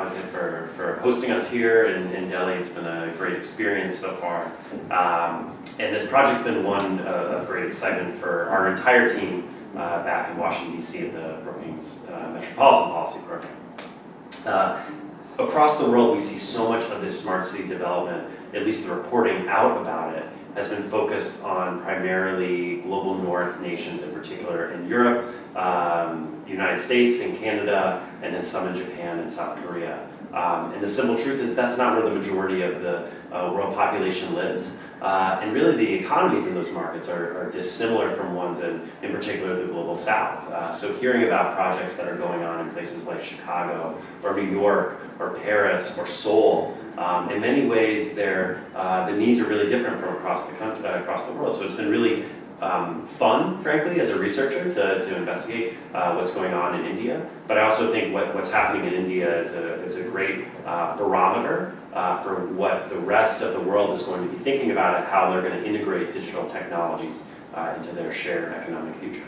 Pankaj, for hosting us here in Delhi. It's been a great experience so far. And this project's been one of great excitement for our entire team back in Washington, D.C. at the Brookings Metropolitan Policy Program. Across the world, we see so much of this smart city development, at least the reporting out about it, has been focused on primarily global north nations, in particular in Europe, the United States and Canada, and then some in Japan and South Korea. And the simple truth is that's not where the majority of the world population lives. And really the economies in those markets are dissimilar from ones in particular the global south. So hearing about projects that are going on in places like Chicago or New York or Paris or Seoul, in many ways the needs are really different from across the world. So it's been really fun, frankly, as a researcher to investigate what's going on in India. But I also think what's happening in India is a great barometer for what the rest of the world is going to be thinking about and how they're going to integrate digital technologies into their shared economic future.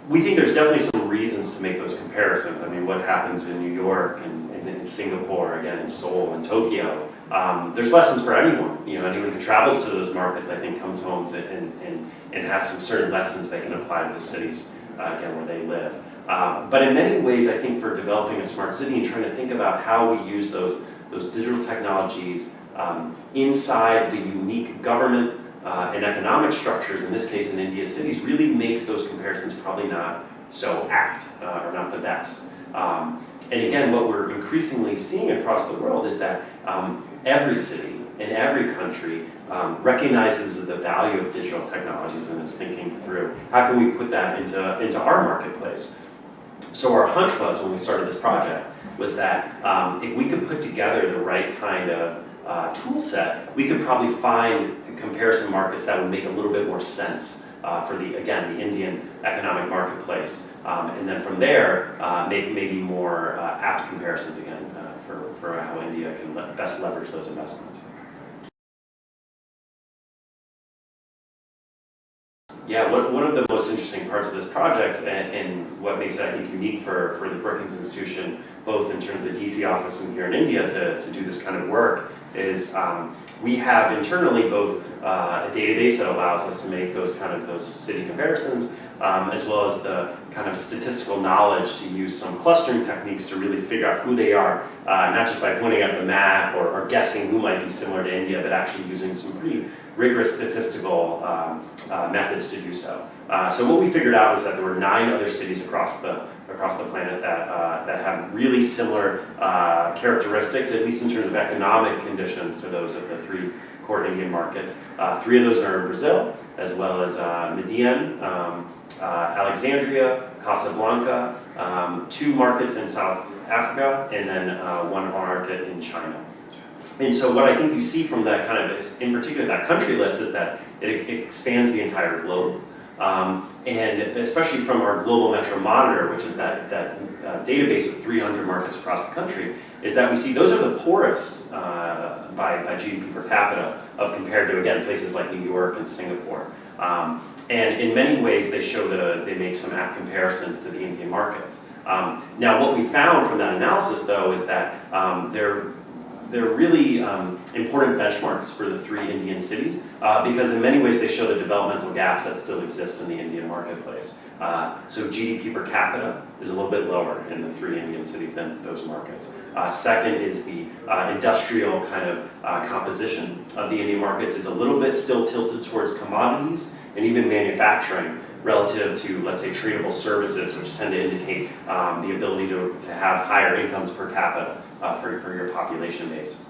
We think there's definitely some reasons to make those comparisons. I mean, what happens in New York and in Singapore, again in Seoul and Tokyo. There's lessons for anyone. Anyone who travels to those markets, I think, comes home and has some certain lessons they can apply to the cities, again, where they live. But in many ways, I think for developing a smart city and trying to think about how we use those digital technologies inside the unique government and economic structures, in this case in India's cities, really makes those comparisons probably not so apt or not the best. And again, what we're increasingly seeing across the world is that every city in every country recognizes the value of digital technologies and is thinking through how can we put that into our marketplace. So our hunch was, when we started this project, was that if we could put together the right kind of tool set, we could probably find comparison markets that would make a little bit more sense for the Indian economic marketplace. And then from there, maybe more apt comparisons again for how India can best leverage those investments. Yeah, one of the most interesting parts of this project and what makes it, I think, unique for the Brookings Institution, both in terms of the DC office and here in India to do this kind of work, is we have internally both a database that allows us to make those city comparisons, as well as the kind of statistical knowledge to use some clustering techniques to really figure out who they are, not just by pointing at the map or guessing who might be similar to India, but actually using some pretty rigorous statistical methods to do so. So what we figured out is that there were 9 other cities across the planet that have really similar characteristics, at least in terms of economic conditions, to those of the 3 core Indian markets. 3 of those are in Brazil, as well as Medellin, Alexandria, Casablanca, 2 markets in South Africa, and then 1 market in China. And so what I think you see from that in particular, that country list, is that it expands the entire globe. And especially from our Global Metro Monitor, which is that database of 300 markets across the country, is that we see those are the poorest by GDP per capita compared to, again, places like New York and Singapore. And in many ways, they show that they make some apt comparisons to the Indian markets. Now, what we found from that analysis, though, is that they're really important benchmarks for the 3 Indian cities because in many ways they show the developmental gaps that still exist in the Indian marketplace. So GDP per capita is a little bit lower in the 3 Indian cities than those markets. Second is the industrial kind of composition of the Indian markets is a little bit still tilted towards commodities and even manufacturing, relative to, let's say, tradable services, which tend to indicate the ability to have higher incomes per capita for your population base.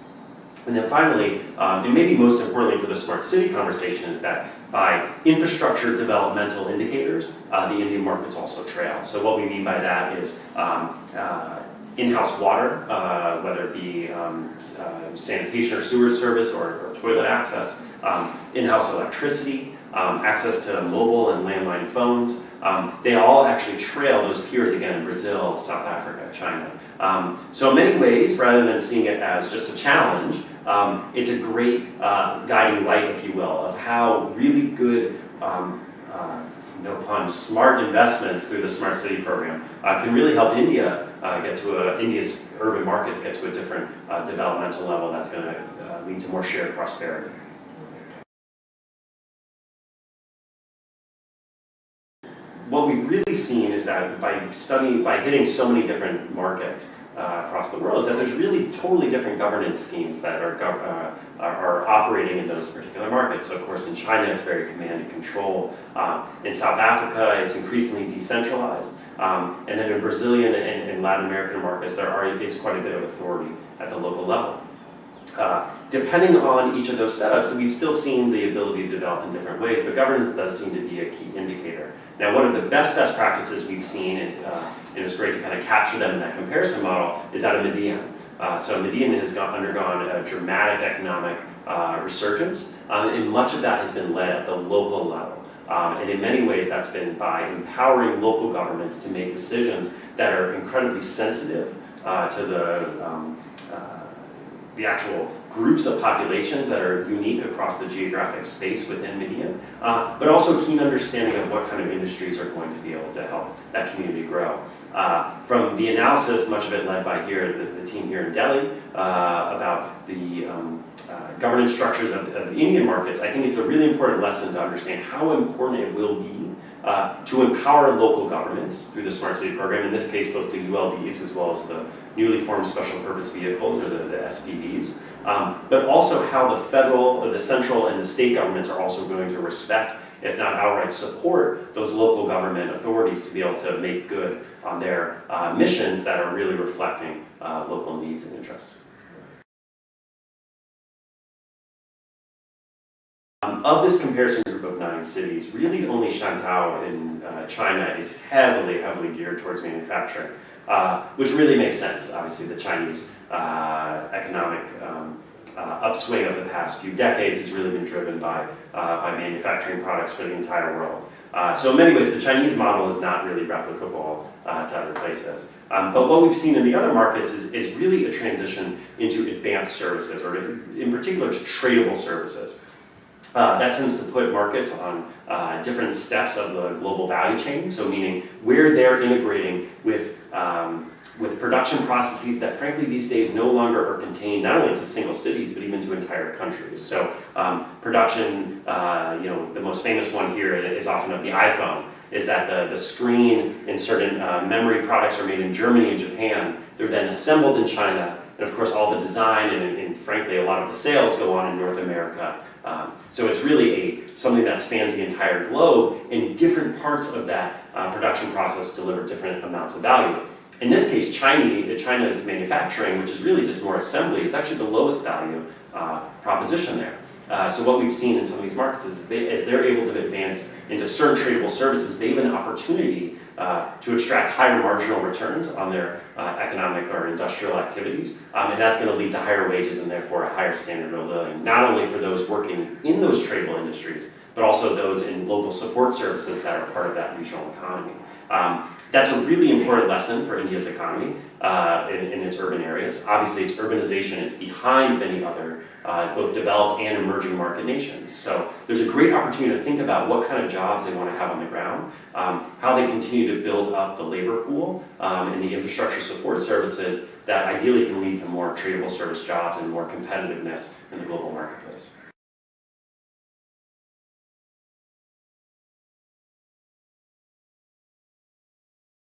And then finally, and maybe most importantly for the smart city conversation, is that by infrastructure developmental indicators, the Indian markets also trail. So what we mean by that is in-house water, whether it be sanitation or sewer service or toilet access, in-house electricity, access to mobile and landline phones. They all actually trail those peers again in Brazil, South Africa, China. So in many ways, rather than seeing it as just a challenge, it's a great guiding light, if you will, of how really good no pun, smart investments through the Smart City program can really help India India's urban markets get to a different developmental level that's going to lead to more shared prosperity. What we've really seen is that by hitting so many different markets across the world, is that there's really totally different governance schemes that are operating in those particular markets. So of course in China it's very command and control. In South Africa it's increasingly decentralized. And then in Brazilian and Latin American markets there is quite a bit of authority at the local level. Depending on each of those setups, we've still seen the ability to develop in different ways, but governance does seem to be a key indicator. Now, one of the best practices we've seen, and it was great to kind of capture them in that comparison model, is out of Median. So Median has undergone a dramatic economic resurgence, and much of that has been led at the local level. And in many ways, that's been by empowering local governments to make decisions that are incredibly sensitive to the actual groups of populations that are unique across the geographic space within Median, but also a keen understanding of what kind of industries are going to be able to help that community grow. From the analysis, much of it led by the team here in Delhi, about the governance structures of the Indian markets, I think it's a really important lesson to understand how important it will be to empower local governments through the Smart City program, in this case both the ULBs as well as the newly formed special purpose vehicles, or the SPVs, but also how the federal, the central, and the state governments are also going to respect, if not outright support, those local government authorities to be able to make good on their missions that are really reflecting local needs and interests. Of this comparison group of 9 cities, really only Shantou in China is heavily geared towards manufacturing, which really makes sense. Obviously, the Chinese economic upswing of the past few decades has really been driven by manufacturing products for the entire world. So in many ways, the Chinese model is not really replicable to other places. But what we've seen in the other markets is really a transition into advanced services, or in particular to tradable services. That tends to put markets on different steps of the global value chain, so meaning where they're integrating with production processes that frankly these days no longer are contained not only to single cities but even to entire countries. So production, the most famous one here is often of the iPhone, is that the screen and certain memory products are made in Germany and Japan. They're then assembled in China, and of course all the design and frankly a lot of the sales go on in North America. So it's really something that spans the entire globe, and different parts of that production process deliver different amounts of value. In this case, China's manufacturing, which is really just more assembly, is actually the lowest value proposition there. So what we've seen in some of these markets is as they're able to advance into certain tradable services, they have an opportunity to extract higher marginal returns on their economic or industrial activities, and that's going to lead to higher wages and therefore a higher standard of living, not only for those working in those tradable industries, but also those in local support services that are part of that regional economy. That's a really important lesson for India's economy in its urban areas. Obviously, its urbanization is behind many other both developed and emerging market nations. So there's a great opportunity to think about what kind of jobs they want to have on the ground, how they continue to build up the labor pool and the infrastructure support services that ideally can lead to more tradable service jobs and more competitiveness in the global marketplace.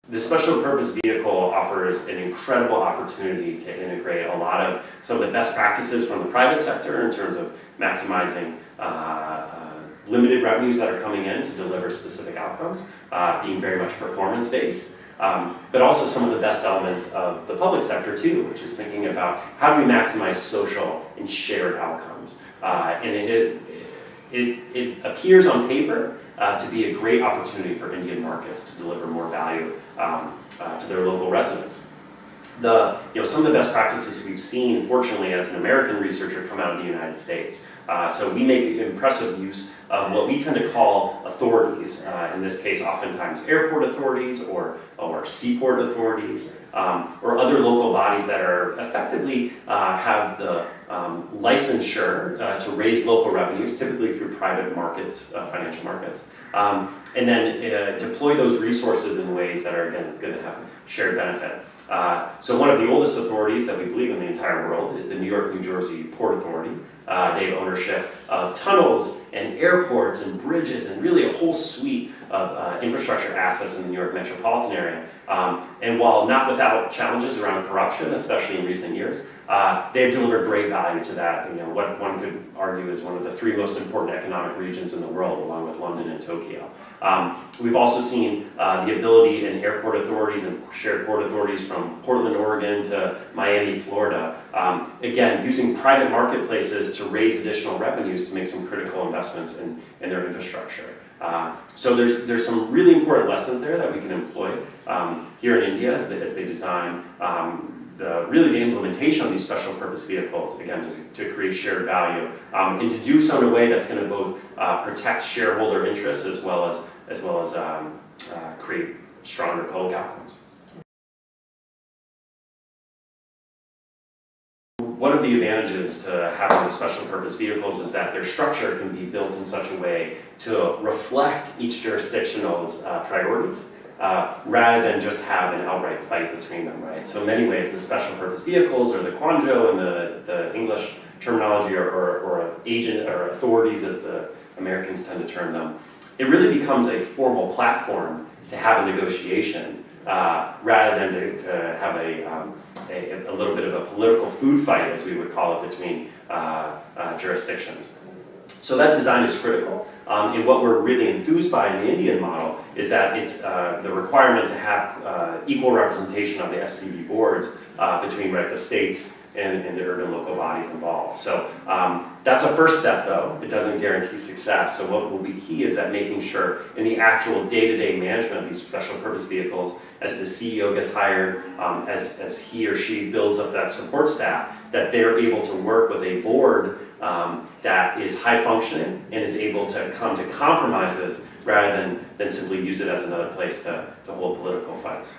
The special purpose vehicle offers an incredible opportunity to integrate a lot of some of the best practices from the private sector in terms of maximizing limited revenues that are coming in to deliver specific outcomes, being very much performance-based, but also some of the best elements of the public sector too, which is thinking about how do we maximize social and shared outcomes. And it appears on paper to be a great opportunity for Indian markets to deliver more value to their local residents. Some of the best practices we've seen, fortunately, as an American researcher, come out of the United States. So we make impressive use of what we tend to call authorities. In this case, oftentimes airport authorities or seaport authorities, or other local bodies that are effectively have the licensure to raise local revenues, typically through private markets, financial markets, and then deploy those resources in ways that are, again, going to have shared benefit. So one of the oldest authorities that we believe in the entire world is the New York, New Jersey Port Authority. They have ownership of tunnels and airports and bridges and really a whole suite of infrastructure assets in the New York metropolitan area. And while not without challenges around corruption, especially in recent years, they have delivered great value to that. You know, what one could argue is one of the three most important economic regions in the world, along with London and Tokyo. We've also seen the ability in airport authorities and shared port authorities from Portland, Oregon to Miami, Florida, again, using private marketplaces to raise additional revenues to make some critical investments in their infrastructure. So there's some really important lessons there that we can employ here in India as they design really the implementation of these special purpose vehicles, again, to create shared value, and to do so in a way that's going to both protect shareholder interests as well as create stronger public outcomes. One of the advantages to having these special purpose vehicles is that their structure can be built in such a way to reflect each jurisdictional's priorities, rather than just have an outright fight between them, right? So in many ways, the special purpose vehicles, or the quanjo in the English terminology, or agent or authorities as the Americans tend to term them, it really becomes a formal platform to have a negotiation, rather than to have a little bit of a political food fight, as we would call it, between jurisdictions. So that design is critical. And what we're really enthused by in the Indian model is that it's the requirement to have equal representation of the SPV boards between the states and the urban local bodies involved. So that's a first step, though. It doesn't guarantee success. So what will be key is that making sure in the actual day-to-day management of these special purpose vehicles, as the CEO gets hired, as he or she builds up that support staff, that they're able to work with a board that is high functioning and is able to come to compromises rather than simply use it as another place to hold political fights.